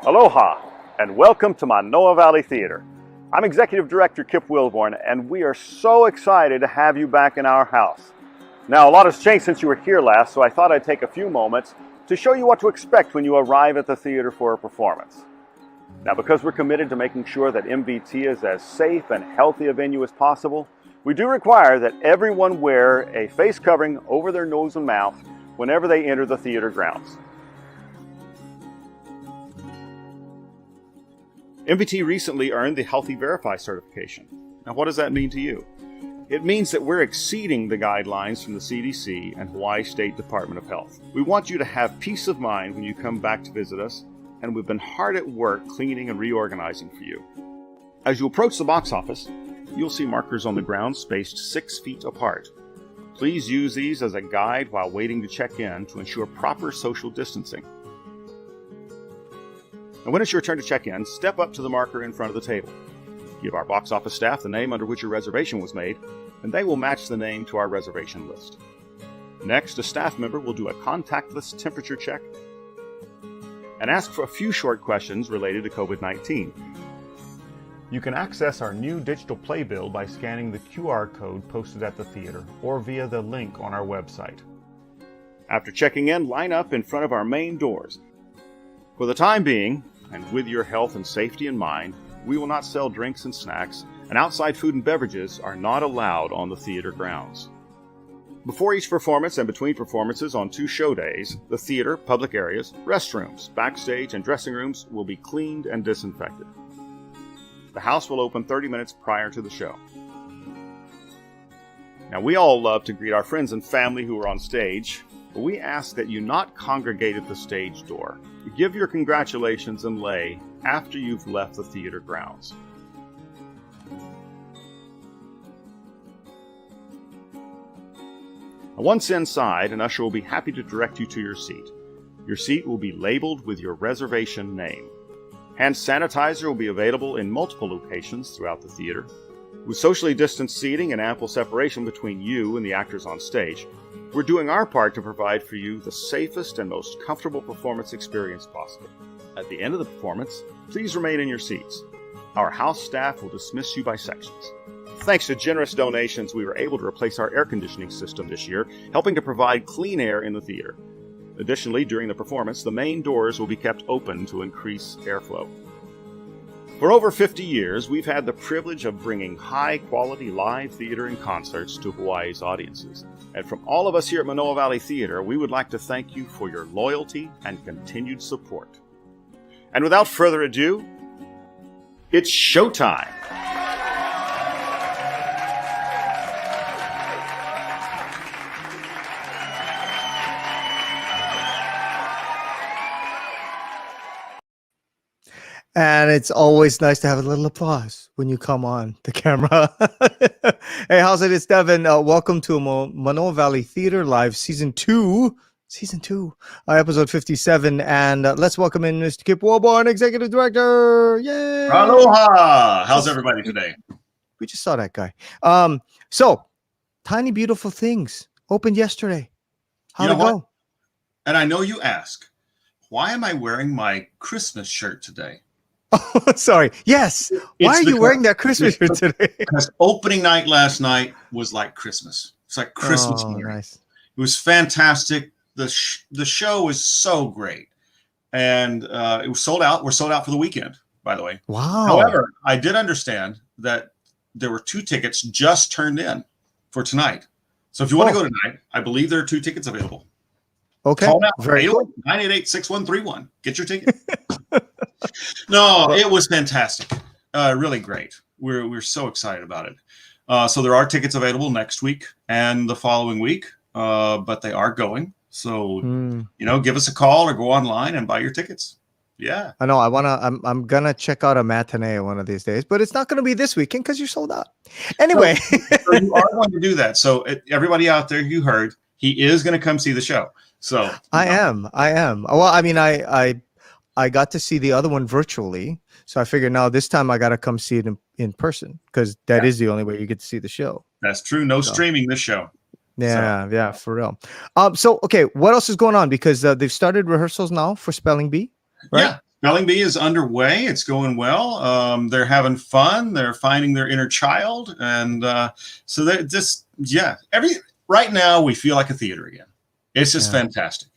Aloha, and welcome to Manoa Valley Theater. I'm Executive Director Kip Wilborn, and we are so excited to have you back in our house. Now, a lot has changed since you were here last, so I thought I'd take a few moments to show you what to expect when you arrive at the theater for a performance. Now, because we're committed to making sure that MVT is as safe and healthy a venue as possible, we do require that everyone wear a face covering over their nose and mouth whenever they enter the theater grounds. MVT recently earned the Healthy Verify certification. Now, what does that mean to you? It means that we're exceeding the guidelines from the CDC and Hawaii State Department of Health. We want you to have peace of mind when you come back to visit us, and we've been hard at work cleaning and reorganizing for you. As you approach the box office, you'll see markers on the ground spaced 6 feet apart. Please use these as a guide while waiting to check in to ensure proper social distancing. And when it's your turn to check in, step up to the marker in front of the table. Give our box office staff the name under which your reservation was made, and they will match the name to our reservation list. Next, a staff member will do a contactless temperature check and ask for a few short questions related to COVID-19. You can access our new digital playbill by scanning the QR code posted at the theater or via the link on our website. After checking in, line up in front of our main doors. For the time being, and with your health and safety in mind, we will not sell drinks and snacks, and outside food and beverages are not allowed on the theater grounds. Before each performance and between performances on 2 show days, the theater, public areas, restrooms, backstage, and dressing rooms will be cleaned and disinfected. The house will open 30 minutes prior to the show. Now, we all love to greet our friends and family who are on stage, but we ask that you not congregate at the stage door. Give your congratulations and lei after you've left the theater grounds. Once inside, an usher will be happy to direct you to your seat. Your seat will be labeled with your reservation name. Hand sanitizer will be available in multiple locations throughout the theater. With socially distanced seating and ample separation between you and the actors on stage, we're doing our part to provide for you the safest and most comfortable performance experience possible. At the end of the performance, please remain in your seats. Our house staff will dismiss you by sections. Thanks to generous donations, we were able to replace our air conditioning system this year, helping to provide clean air in the theater. Additionally, during the performance, the main doors will be kept open to increase airflow. For over 50 years, we've had the privilege of bringing high-quality live theater and concerts to Hawaii's audiences. And from all of us here at Manoa Valley Theater, we would like to thank you for your loyalty and continued support. And without further ado, it's showtime! And it's always nice to have a little applause when you come on the camera. Hey, how's it? It's Devin. Welcome to Manoa Valley Theater Live Season 2, Episode 57. And let's welcome in Mr. Kip Wilborn, Executive Director. Yay! Aloha! How's everybody today? We just saw that guy. So, Tiny Beautiful Things opened yesterday. How'd it go? And I know you ask, why am I wearing my Christmas shirt today? Oh, sorry. Yes. Why are you wearing that Christmas shirt today? Because opening night last night was like Christmas. It's like Christmas morning. Nice. It was fantastic. The show was so great. And it was sold out. We're sold out for the weekend, by the way. Wow. However, I did understand that there were 2 tickets just turned in for tonight. So if you want to go tonight, I believe there are 2 tickets available. Okay. Call now. Very cool. 988-6131. Get your ticket. No, it was fantastic. Really great. We're so excited about it. So there are tickets available next week and the following week, but they are going. So, give us a call or go online and buy your tickets. Yeah. I know. I'm going to check out a matinee one of these days, but it's not going to be this weekend because you're sold out. Anyway. So you are going to do that. So everybody out there, you heard, he is going to come see the show. So I am. Well, I mean, I got to see the other one virtually, so I figured now this time I got to come see it in person because that is the only way you get to see the show. That's true. No streaming this show. Yeah, for real. So okay, what else is going on? Because they've started rehearsals now for Spelling Bee, right? Yeah. Spelling Bee is underway. It's going well. They're having fun. They're finding their inner child, and so they're just right now we feel like a theater again. It's just fantastic.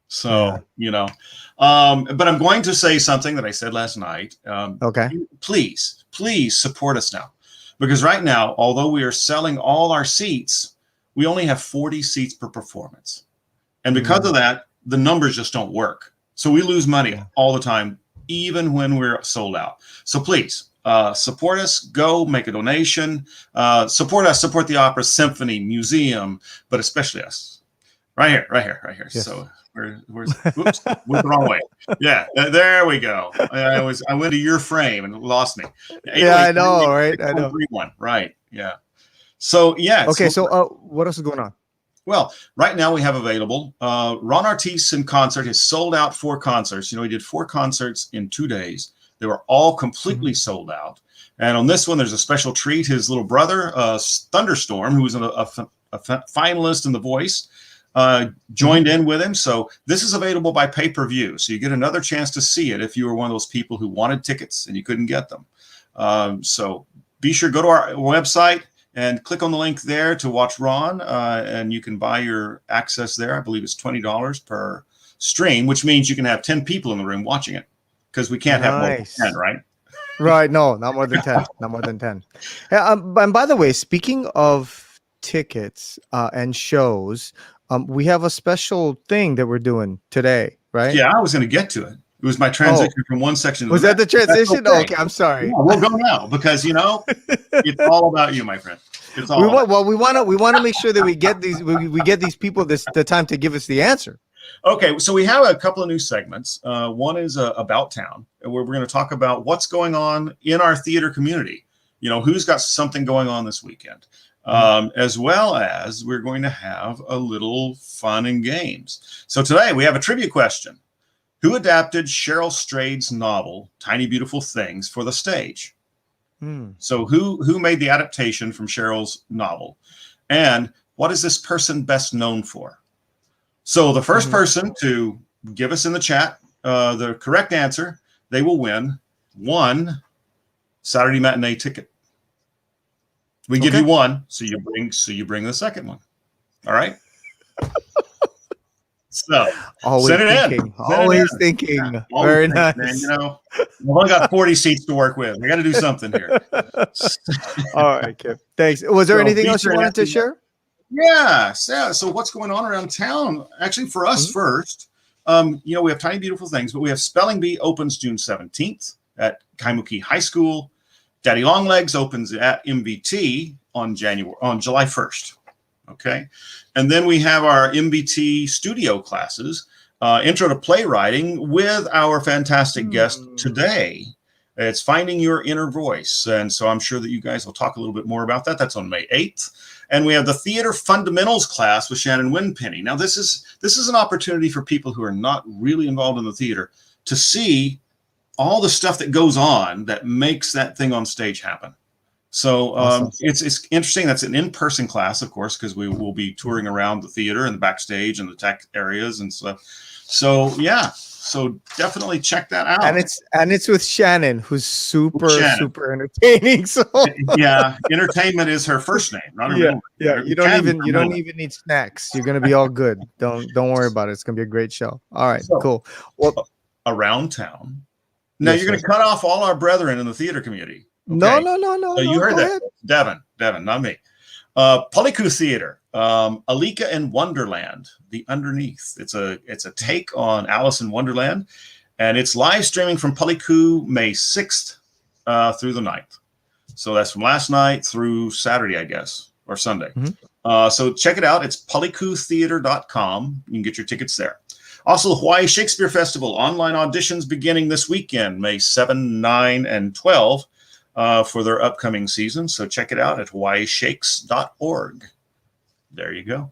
So but I'm going to say something that I said last night. Okay. Please support us now, because right now, although we are selling all our seats, we only have 40 seats per performance, and because of that, the numbers just don't work. So we lose money all the time, even when we're sold out. So please support us. Go make a donation. Support us. Support the Opera, Symphony, Museum, but especially us. Right here. Yes. So where's went the wrong way. Yeah, there we go. I went to your frame and lost me. I know, right? I know. Right. Yeah. So Okay. So what else is going on? Well, right now we have available Ron Artis in concert has sold out 4 concerts. He did 4 concerts in 2 days. They were all completely sold out. And on this one, there's a special treat. His little brother, Thunderstorm, who was a finalist in The Voice, joined in with him. So this is available by pay-per-view. So you get another chance to see it if you were one of those people who wanted tickets and you couldn't get them. So be sure to go to our website and click on the link there to watch Ron, and you can buy your access there. I believe it's $20 per stream, which means you can have 10 people in the room watching it, because we can't have more than 10, right? Right. No, not more than 10. Not more than 10. And by the way, speaking of tickets and shows, we have a special thing that we're doing today, right? Yeah, I was going to get to it. It was my transition from one section to was that the transition? Okay, I'm sorry. Yeah, we'll go now, because it's all about you, my friend. It's all we want to make sure that we get these people the time to give us the answer. Okay, so we have a couple of new segments. One is About Town, where we're going to talk about what's going on in our theater community. Who's got something going on this weekend, as well as we're going to have a little fun and games. So today we have a trivia question. Who adapted Cheryl Strayed's novel, Tiny Beautiful Things, for the stage? So who made the adaptation from Cheryl's novel? And what is this person best known for? So the first person to give us in the chat the correct answer, they will win 1 Saturday matinee ticket. We give you 1, so you bring the second one. All right? So send it in. Always thinking. Yeah, very nice. Man, we've only got 40 seats to work with. We got to do something here. All right, Kip. Thanks. Was there anything else you wanted to share? Yeah. So what's going on around town? Actually, for us first, we have Tiny Beautiful Things, but we have Spelling Bee opens June 17th at Kaimuki High School. Daddy Longlegs opens at MVT on July 1st. Okay. And then we have our MBT studio classes, Intro to Playwriting, with our fantastic guest today. It's Finding Your Inner Voice. And so I'm sure that you guys will talk a little bit more about that. That's on May 8th. And we have the Theater Fundamentals class with Shannon Winpenny. Now, this is an opportunity for people who are not really involved in the theater to see all the stuff that goes on that makes that thing on stage happen. So awesome. It's interesting. That's an in-person class, of course, because we will be touring around the theater and the backstage and the tech areas and stuff. So so definitely check that out. And it's with Shannon, who's super entertaining. So yeah, entertainment is her first name, not her middle name. Yeah, you don't even need snacks. You're gonna be all good. Don't worry about it. It's gonna be a great show. All right, cool. Well, around town. Now you're gonna cut off all our brethren in the theater community. Okay. No. So you heard that, Devin, not me. Polyku Theater, Alika in Wonderland, The Underneath. It's a take on Alice in Wonderland, and it's live streaming from Polyku May 6th through the 9th. So that's from last night through Saturday, I guess, or Sunday. So check it out. It's polykutheater.com. You can get your tickets there. Also, the Hawaii Shakespeare Festival, online auditions beginning this weekend, May 7, 9, and 12. For their upcoming season. So check it out at hawaiishakes.org. There you go.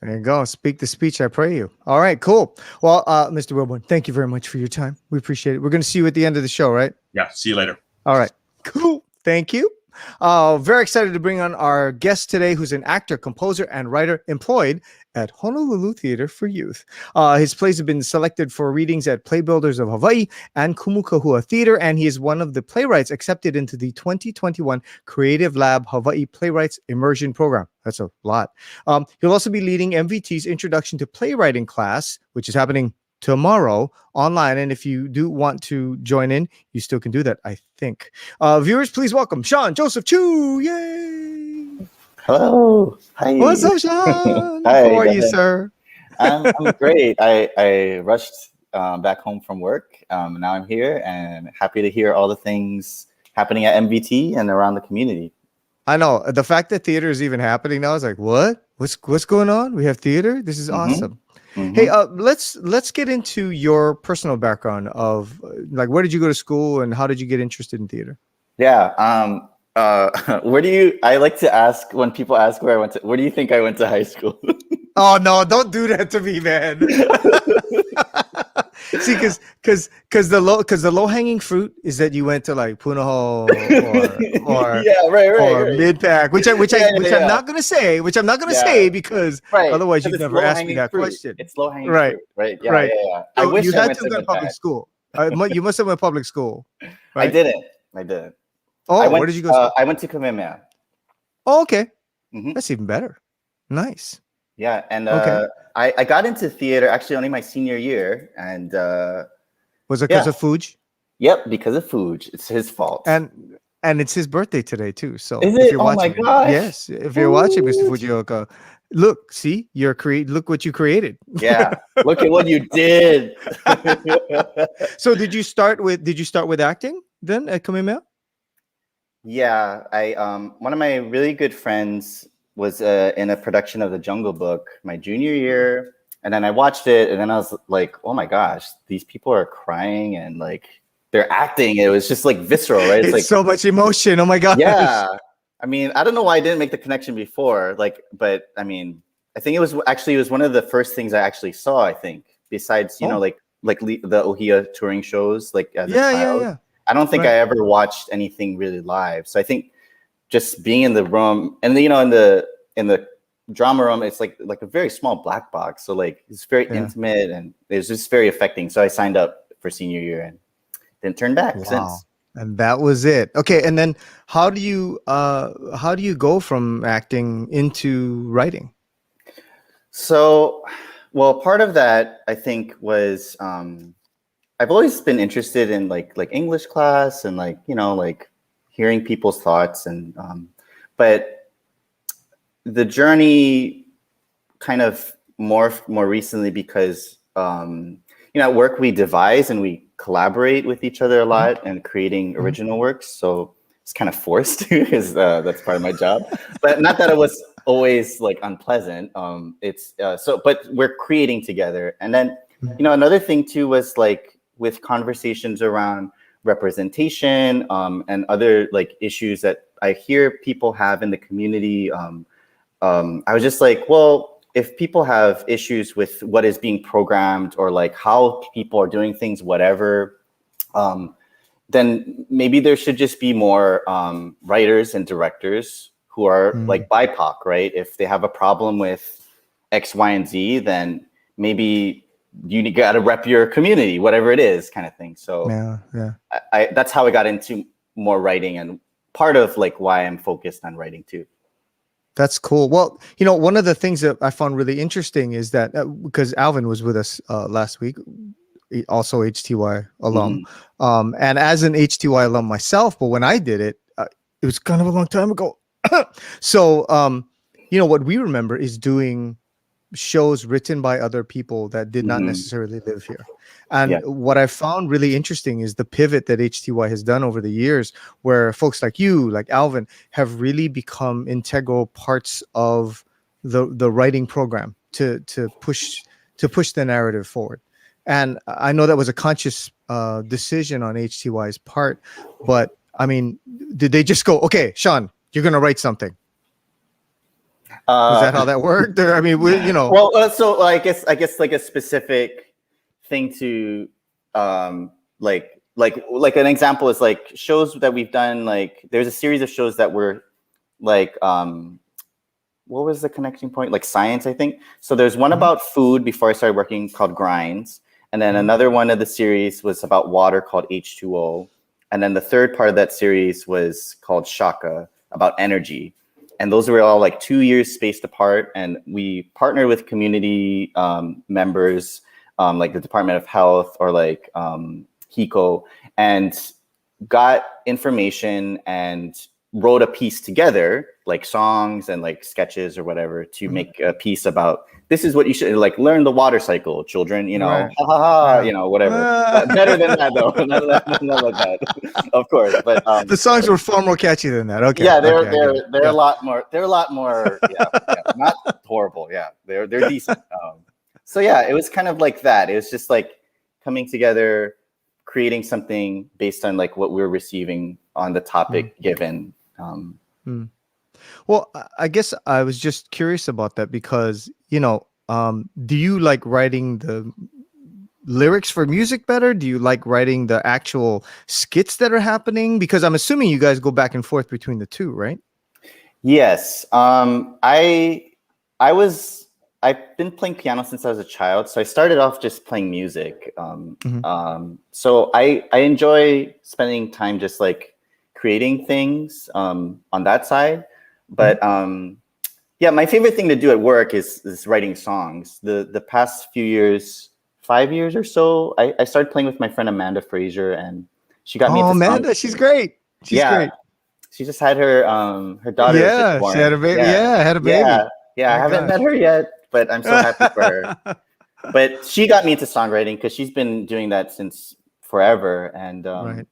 There you go. Speak the speech, I pray you. All right, cool. Well, Mr. Wilborn, thank you very much for your time. We appreciate it. We're going to see you at the end of the show, right? Yeah, see you later. All right, cool. Thank you. Very excited to bring on our guest today, who's an actor, composer, and writer employed at Honolulu Theater for Youth. His plays have been selected for readings at Playbuilders of Hawaii and Kumukahua Theater, and he is one of the playwrights accepted into the 2021 Creative Lab Hawaii Playwrights Immersion Program. That's a lot. He'll also be leading MVT's Introduction to Playwriting class, which is happening tomorrow online. And if you do want to join in, you still can do that, I think. Viewers, please welcome Sean Joseph Chu. Yay! Hello. Hi. What's up, Sean? Hi, How are you, Devin. sir? I'm great. I rushed back home from work. Now I'm here and happy to hear all the things happening at MVT and around the community. I know the fact that theater is even happening now is like, what? What's going on? We have theater. This is awesome. Mhm. Hey, let's get into your personal background of like, where did you go to school and how did you get interested in theater? Yeah. I like to ask when people ask where do you think I went to high school? Oh no, don't do that to me, man. See, because the low hanging fruit is that you went to like Punahou or Yeah, right. Mid-Pac, which I'm not gonna say, because Right. otherwise 'Cause you've it's never asked me low-hanging that fruit. question. It's low hanging Right. fruit, right? Yeah, Right. yeah. I So wish you I had went to to go to public Mid-Pac. school. You must have went to public school. I Right? didn't. Oh, where did you go to school? I went to Kamehameha. Oh, okay. Mhm. That's even better. Nice. Yeah, and Okay. I got into theater actually only my senior year, and Was it because yeah. of Fuji? Yep, because of Fuji. It's his fault. And it's his birthday today too. So Is if it? you're Oh my watching, gosh! yes, if you're watching, Mr. Fuji. Fujioka, look, see, look what you created. Yeah, look at what you did. So did you start with acting then at Kamehameha? Yeah, I one of my really good friends was in a production of The Jungle Book my junior year, and then I watched it, and then I was like, oh my gosh, these people are crying and like they're acting. It was just like visceral, right? It's like so much emotion. Oh my gosh. yeah. I mean, I don't know why I didn't make the connection before, but I mean, I think it was one of the first things I actually saw, I think, besides, the Ohia touring shows, like as a child. Yeah. I don't think Right. I ever watched anything really live. So I think just being in the room and in the drama room, it's like a very small black box. So like it's very intimate and it's just very affecting. So I signed up for senior year and didn't turn back since. And that was it. Okay, and then how do you go from acting into writing? So, well, part of that I think was I've always been interested in like English class and like hearing people's thoughts and but the journey kind of morphed more recently because at work we devise and we collaborate with each other a lot and creating original works. So it's kind of forced because that's part of my job, but not that it was always like unpleasant. But we're creating together. And then, another thing too was like with conversations around representation and other like issues that I hear people have in the community. I was just like, well, if people have issues with what is being programmed or like how people are doing things, whatever, then maybe there should just be more writers and directors who are like BIPOC, right? If they have a problem with X, Y, and Z, then maybe you got to rep your community, whatever it is, kind of thing. So I that's how I got into more writing and part of like why I'm focused on writing too. That's cool. Well, one of the things that I found really interesting is that because Alvin was with us last week, also HTY alum, and as an HTY alum myself, but when I did it, it was kind of a long time ago. So, what we remember is doing shows written by other people that did not necessarily live here. And what I found really interesting is the pivot that HTY has done over the years, where folks like you, like Alvin, have really become integral parts of the writing program to push the narrative forward. And I know that was a conscious decision on HTY's part, but I mean, did they just go, okay, Sean, you're going to write something? Is that how that worked? Or, I mean, Well, so I guess like a specific thing to like an example is like shows that we've done. Like there's a series of shows that were like what was the connecting point? Like science, I think. So there's one about food before I started working called Grinds. And then another one of the series was about water called H2O. And then the third part of that series was called Shaka, about energy. And those were all like 2 years spaced apart. And we partnered with community members, like the Department of Health or like HICO, and got information and wrote a piece together, like songs and like sketches or whatever, to make a piece about this is what you should like learn the water cycle, children, you know, Right. ha ha ha, you know, whatever. Better than that though, not like that, of course. But The songs were far more catchy than that. Okay. yeah, Okay, a lot more. They're a lot more. Yeah, not horrible. Yeah, they're decent. So yeah, it was kind of like that. It was just like coming together, creating something based on like what we're receiving on the topic given. Well, I guess I was just curious about that because, you know, do you like writing the lyrics for music better? Do you like writing the actual skits that are happening? Because I'm assuming you guys go back and forth between the two, right? Yes. I've been playing piano since I was a child. So I started off just playing music. So I enjoy spending time just like creating things on that side. But yeah, my favorite thing to do at work is writing songs. The past few years, 5 years or so, I started playing with my friend Amanda Frazier, and she got me into Amanda, songs. she's great. She's great. She just had her daughter. Yeah, she had a baby. Yeah, had a baby. Yeah, I haven't met her yet, but I'm so happy for her. But she got me into songwriting because she's been doing that since forever, and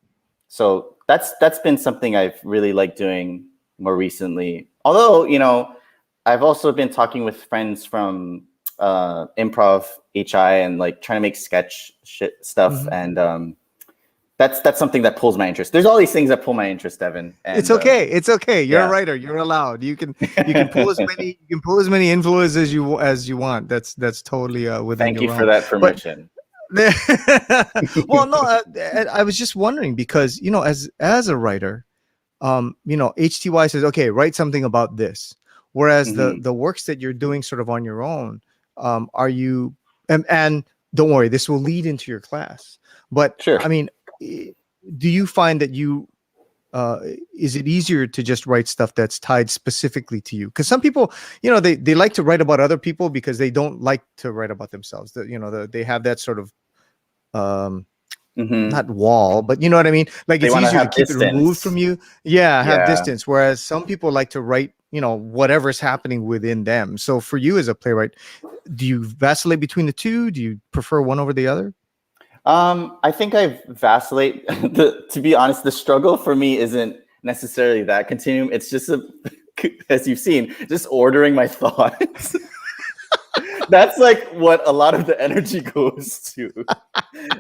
so that's been something I've really liked doing more recently. Although, you know, I've also been talking with friends from improv HI and like trying to make sketch stuff, and that's something that pulls my interest. There's all these things that pull my interest, Evan. And, it's okay. It's okay. You're a writer. You're allowed. You can pull as many influences as you want. That's totally within Thank your you realm. for that permission. Well, no, I was just wondering because, you know, as a writer, you know, HTY says, okay, write something about this. Whereas the works that you're doing sort of on your own, are you, and don't worry, this will lead into your class. But sure. I mean, do you find that you, is it easier to just write stuff that's tied specifically to you? Because some people, you know, they like to write about other people because they don't like to write about themselves. You know, they have that sort of, not wall, but you know what I mean? Like it's easier to keep it removed from you. Yeah, have distance. Whereas some people like to write, you know, whatever's happening within them. So for you as a playwright, do you vacillate between the two? Do you prefer one over the other? I think I vacillate. To be honest, the struggle for me isn't necessarily that continuum. It's just, as you've seen, just ordering my thoughts. That's like what a lot of the energy goes to.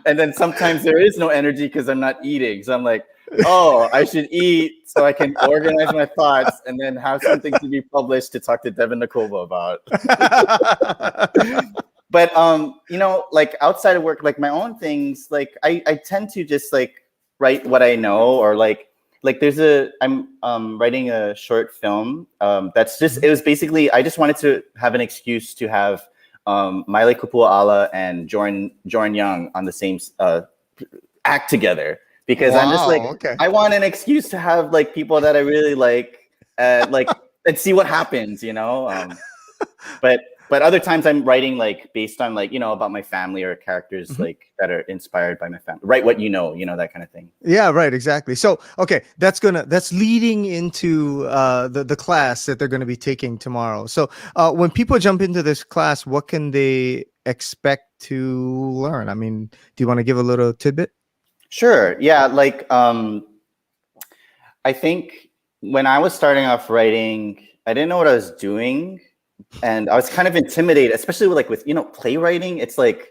And then sometimes there is no energy because I'm not eating. So I'm like, oh, I should eat so I can organize my thoughts and then have something to be published to talk to Devin Nakova about. But you know, like outside of work, like my own things, like I tend to just like write what I know, or like I'm writing a short film that's just, it was basically, I just wanted to have an excuse to have Maile Kupua'ala and Jorn Young on the same act together, because I'm just like, I want an excuse to have like people that I really like and see what happens, you know. But other times I'm writing like based on like, you know, about my family or characters like that are inspired by my family. Write what you know, that kind of thing. Yeah, right, exactly. So, okay, that's leading into the class that they're going to be taking tomorrow. So, when people jump into this class, what can they expect to learn? I mean, do you want to give a little tidbit? Sure. Yeah, like I think when I was starting off writing, I didn't know what I was doing. And I was kind of intimidated, especially with you know, playwriting. It's like,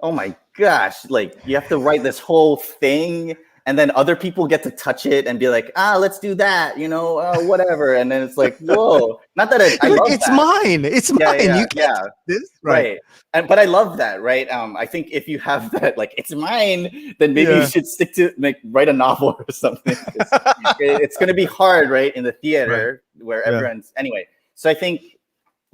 oh my gosh, like you have to write this whole thing, and then other people get to touch it and be like, let's do that, you know, whatever. And then it's like, whoa, not that I love it's that. Mine. It's mine. You can't do this, right? But I love that, right? I think if you have that, like, it's mine, then maybe you should stick to like write a novel or something. It's going to be hard, right, in the theater where everyone's anyway. So I think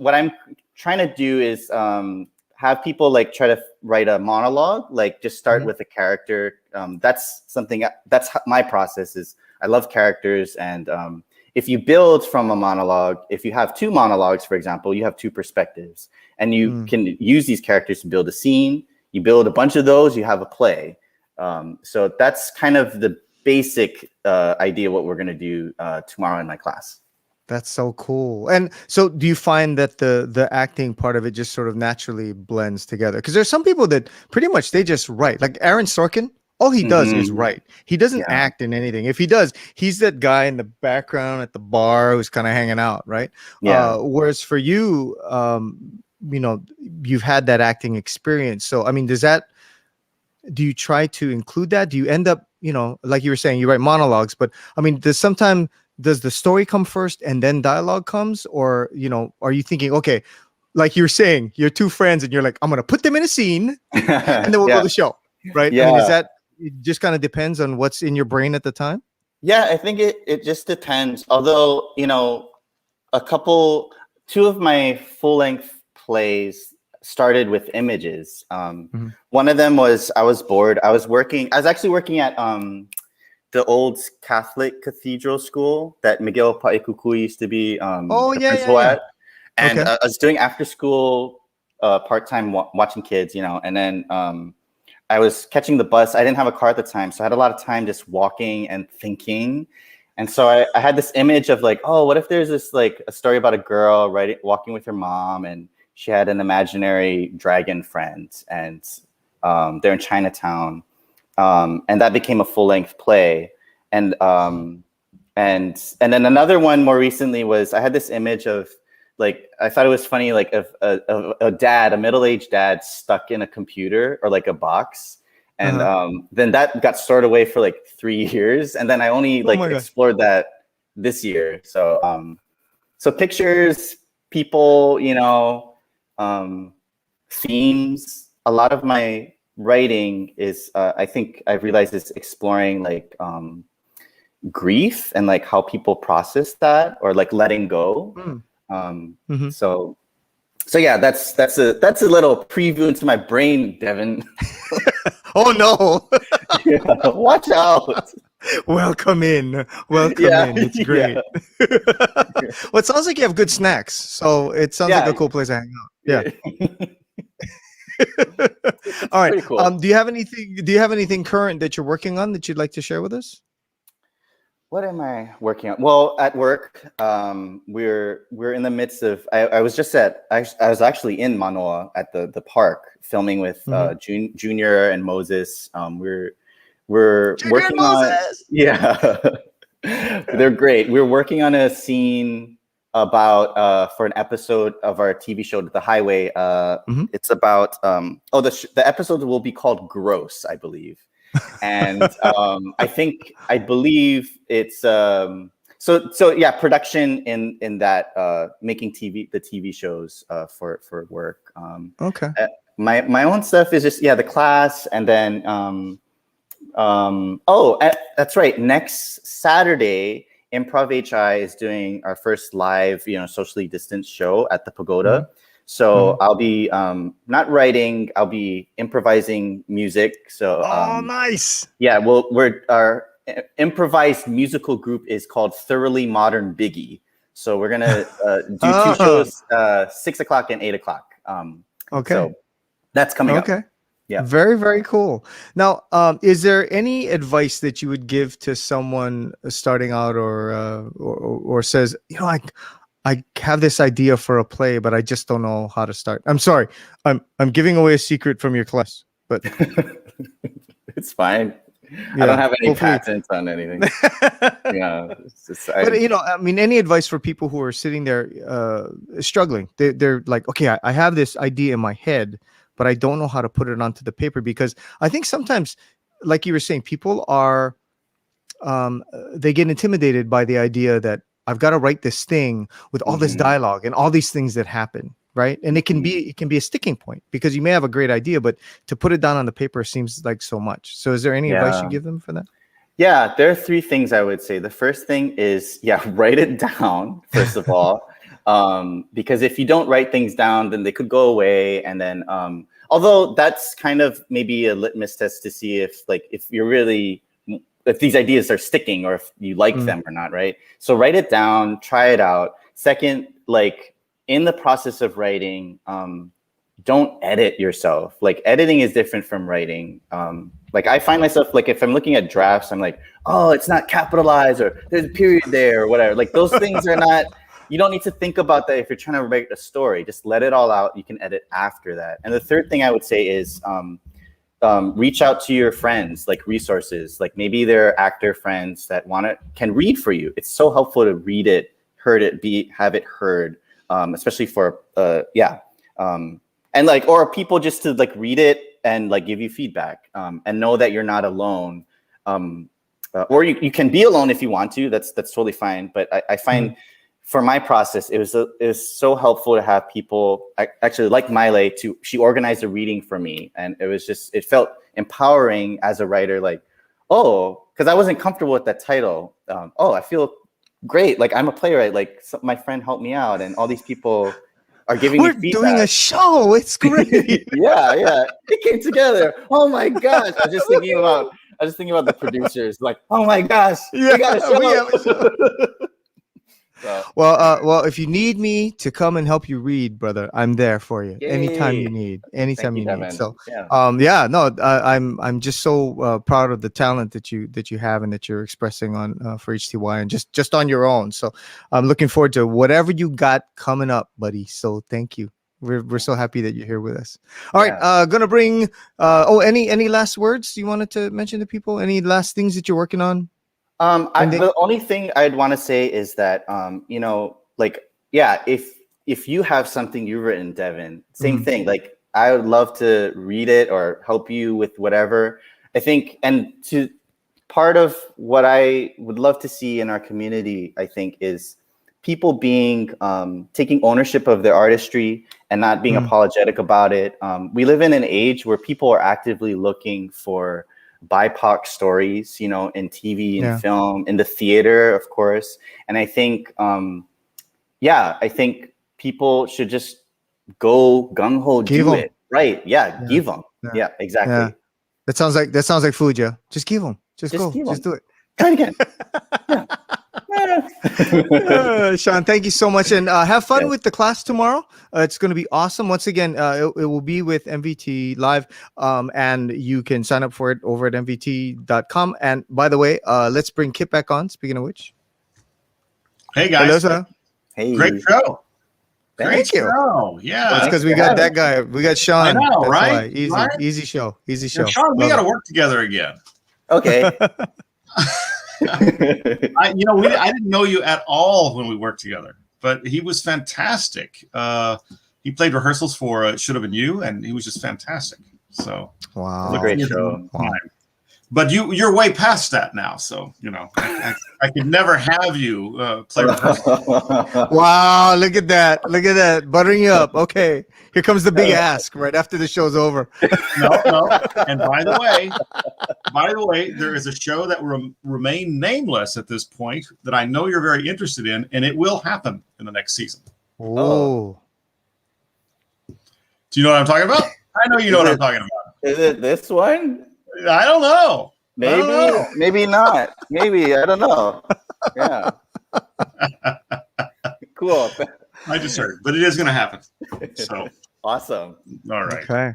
what I'm trying to do is have people like try to write a monologue, like just start with a character. That's something that's my process is I love characters. And if you build from a monologue, if you have two monologues, for example, you have two perspectives and you can use these characters to build a scene. You build a bunch of those, you have a play. So that's kind of the basic idea what we're going to do tomorrow in my class. That's so cool. And so do you find that the acting part of it just sort of naturally blends together? Because there's some people that pretty much they just write. Like Aaron Sorkin, all he does is write. He doesn't act in anything. If he does, he's that guy in the background at the bar who's kind of hanging out, right? Yeah. Whereas for you, you know, you've had that acting experience. So, I mean, do you try to include that? Do you end up, you know, like you were saying, you write monologues, but I mean, does the story come first and then dialogue comes? Or, you know, are you thinking, okay, like you're saying, you're two friends and you're like, I'm going to put them in a scene and then we'll go to the show, right? Yeah. I mean, it just kind of depends on what's in your brain at the time? Yeah, I think it just depends. Although, you know, two of my full-length plays started with images. One of them was I was bored. I was actually working at the old Catholic cathedral school that Miguel Paikuku used to be principal at. And I was doing after school part-time watching kids, you know, and then I was catching the bus. I didn't have a car at the time, so I had a lot of time just walking and thinking. And so I had this image of like, oh, what if there's this like a story about a girl walking with her mom, and she had an imaginary dragon friend, and they're in Chinatown. And that became a full-length play. And then another one more recently was I had this image of like, I thought it was funny, like of a middle-aged dad stuck in a computer or like a box. And then that got stored away for like 3 years. And then I only explored that this year. So so pictures, people, you know, themes. A lot of my writing is I think I've realized is exploring like grief and like how people process that or like letting go. So yeah, that's a little preview into my brain, Devin. Oh no. Yeah, watch out. Welcome in. It's great. Well, it sounds like you have good snacks, so it sounds like a cool place to hang out. Yeah. All right. Cool. Do you have anything current that you're working on that you'd like to share with us? What am I working on? Well, at work, we're in the midst of. I was actually in Manoa at the park filming with Junior and Moses. We're working on. Yeah, they're great. We're working on a scene about for an episode of our TV show, The Highway. It's about the episode will be called Gross, I believe. And I believe it's so yeah, production in that making the TV shows for work. My own stuff is just the class, and then that's right, next Saturday Improv HI is doing our first live, socially distanced show at the Pagoda. So I'll be not writing, I'll be improvising music. So nice. Yeah, our improvised musical group is called Thoroughly Modern Biggie. So we're gonna do two shows, 6 o'clock and 8 o'clock. So that's coming up. Yeah. Very, very cool. Now, is there any advice that you would give to someone starting out or says, I have this idea for a play, but I just don't know how to start? I'm sorry. I'm giving away a secret from your class, but it's fine. I don't have any patents on anything. But any advice for people who are sitting there struggling? They're like, okay, I have this idea in my head, but I don't know how to put it onto the paper, because I think sometimes, like you were saying, people are they get intimidated by the idea that I've got to write this thing with all this dialogue and all these things that happen, right? And it can be a sticking point, because you may have a great idea, but to put it down on the paper seems like so much. So is there any advice you give them for that? Yeah, there are 3 things I would say. The first thing is, write it down, first of all. Because if you don't write things down, then they could go away. And then, although that's kind of maybe a litmus test to see if these ideas are sticking or if you like them or not, right? So write it down, try it out. Second, like in the process of writing, don't edit yourself. Like editing is different from writing. Like I find myself, like if I'm looking at drafts, I'm like, oh, it's not capitalized or there's a period there or whatever. Like those things are not, you don't need to think about that if you're trying to write a story. Just let it all out. You can edit after that. And the third thing I would say is reach out to your friends, like resources. Like maybe there are actor friends that can read for you. It's so helpful to read it, have it heard, especially for and like, or people just to like read it and like give you feedback, and know that you're not alone. Or you can be alone if you want to. That's totally fine. But I find for my process, it was so helpful to have people actually like Miley she organized a reading for me, and it felt empowering as a writer. Like, oh, because I wasn't comfortable with that title. I feel great. Like I'm a playwright. Like my friend helped me out, and all these people are giving me feedback. We're doing a show. It's great. yeah. It came together. Oh my gosh. I was just thinking about the producers. Like, oh my gosh. Yeah, we have a show. So. Well, if you need me to come and help you read, brother, I'm there for you. Yay. Anytime you need. So, I'm just so proud of the talent that you have and that you're expressing on for HTY and just on your own. So, I'm looking forward to whatever you got coming up, buddy. So, thank you. We're so happy that you're here with us. All right, gonna bring. Any last words you wanted to mention to people? Any last things that you're working on? The only thing I'd want to say is that, if you have something you've written, Devin, same thing. Like, I would love to read it or help you with whatever. I think, and to part of what I would love to see in our community, I think, is people taking ownership of their artistry and not being apologetic about it. We live in an age where people are actively looking for BIPOC stories, in TV and film, in the theater, of course. And I think, I think people should just go gung ho, do it. Right. Yeah. Give them. Yeah, exactly. Yeah. That sounds like Fuja. Just give them. Just go. Just do it. Try it again. Sean, thank you so much, and have fun with the class tomorrow. It's going to be awesome. Once again, it will be with MVT Live, and you can sign up for it over at mvt.com. And by the way, let's bring Kip back on. Speaking of which, hey guys, hello, sir. Hey, great show. Thank you. Yeah, that's because we got that guy. We got Sean. I know, right? Easy show. Sean, we got to work together again. Okay. I didn't know you at all when we worked together, but he was fantastic. He played rehearsals for It Should Have Been You, and he was just fantastic. So wow, it was a great show. Wow. But you're way past that now, so I could never have you play rehearsals. Wow, look at that, buttering you up. Okay, here comes the big ask right after the show's over. No. And by the way, there is a show that will remain nameless at this point that I know you're very interested in, and it will happen in the next season. Oh. Do you know what I'm talking about? I know you know what I'm talking about. Is it this one? I don't know. Maybe not. Maybe, I don't know. Yeah. Cool. I just heard, but it is going to happen. So awesome. All right. Okay.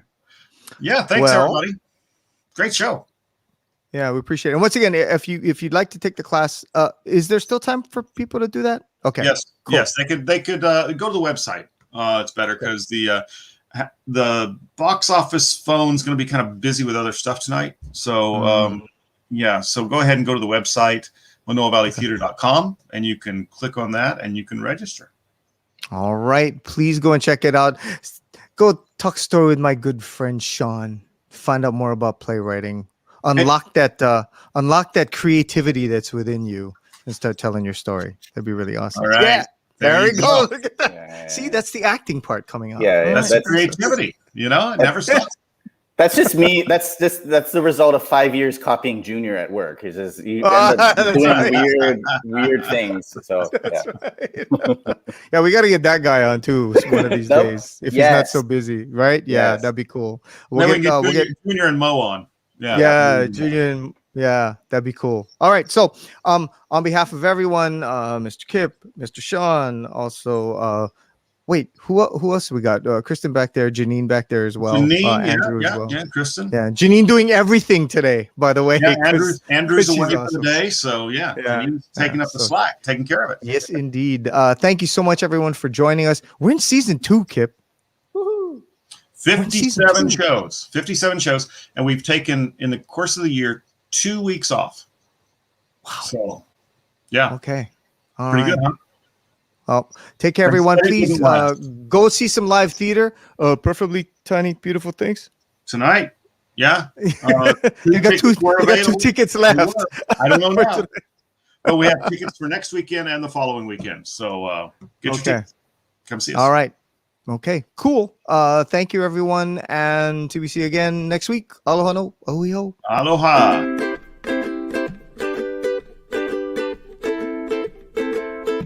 Yeah. Thanks, everybody. Great show. Yeah, we appreciate it. And once again, if you'd like to take the class, is there still time for people to do that? Okay. Yes. Cool. Yes. They could go to the website. It's better because the box office phone's going to be kind of busy with other stuff tonight. So so go ahead and go to the website, ManoaValleyTheater.com, and you can click on that and you can register. All right. Please go and check it out. Go talk story with my good friend Sean. Find out more about playwriting. Unlock that creativity that's within you and start telling your story. That'd be really awesome. All right. Yeah. There we go. go. Look at that. Yeah. See, that's the acting part coming out. Yeah, that's creativity. It never stops. That's just me. That's the result of 5 years copying Junior at work. It's just you end up That's doing right. weird things. So yeah. That's right. Yeah, we got to get that guy on too one of these Nope. days if he's not Yes. so busy, right? Yeah, Yes. that'd be cool. Then we We'll get get Junior and Mo on. Yeah. yeah, Junior, yeah, that'd be cool. All right, so on behalf of everyone, Mr. Kip, Mr. Sean, also wait, who else we got? Kristen back there, Janine back there as well, Janine, Andrew as well. yeah, Kristen. Yeah, Janine doing everything today, by the way. Yeah, 'cause Andrew's she's away for awesome. the day, so yeah, Yeah, Janine's taking up the slack, taking care of it. Yes, indeed. Thank you so much, everyone, for joining us. We're in season 2, Kip. Woohoo. 57 2. shows, 57 shows, and we've taken in the course of the year 2 weeks off. Wow. So, yeah. Okay. All Pretty right. good, huh? Well, take care, everyone. Please go see some live theater, preferably Tiny Beautiful Things. Tonight. Yeah. You got two tickets left. I don't know now. But we have tickets for next weekend and the following weekend. So get your tickets. Come see us. All right. Okay, cool. Thank you, everyone. And till we see you again next week. Aloha no. Ohiho. Aloha.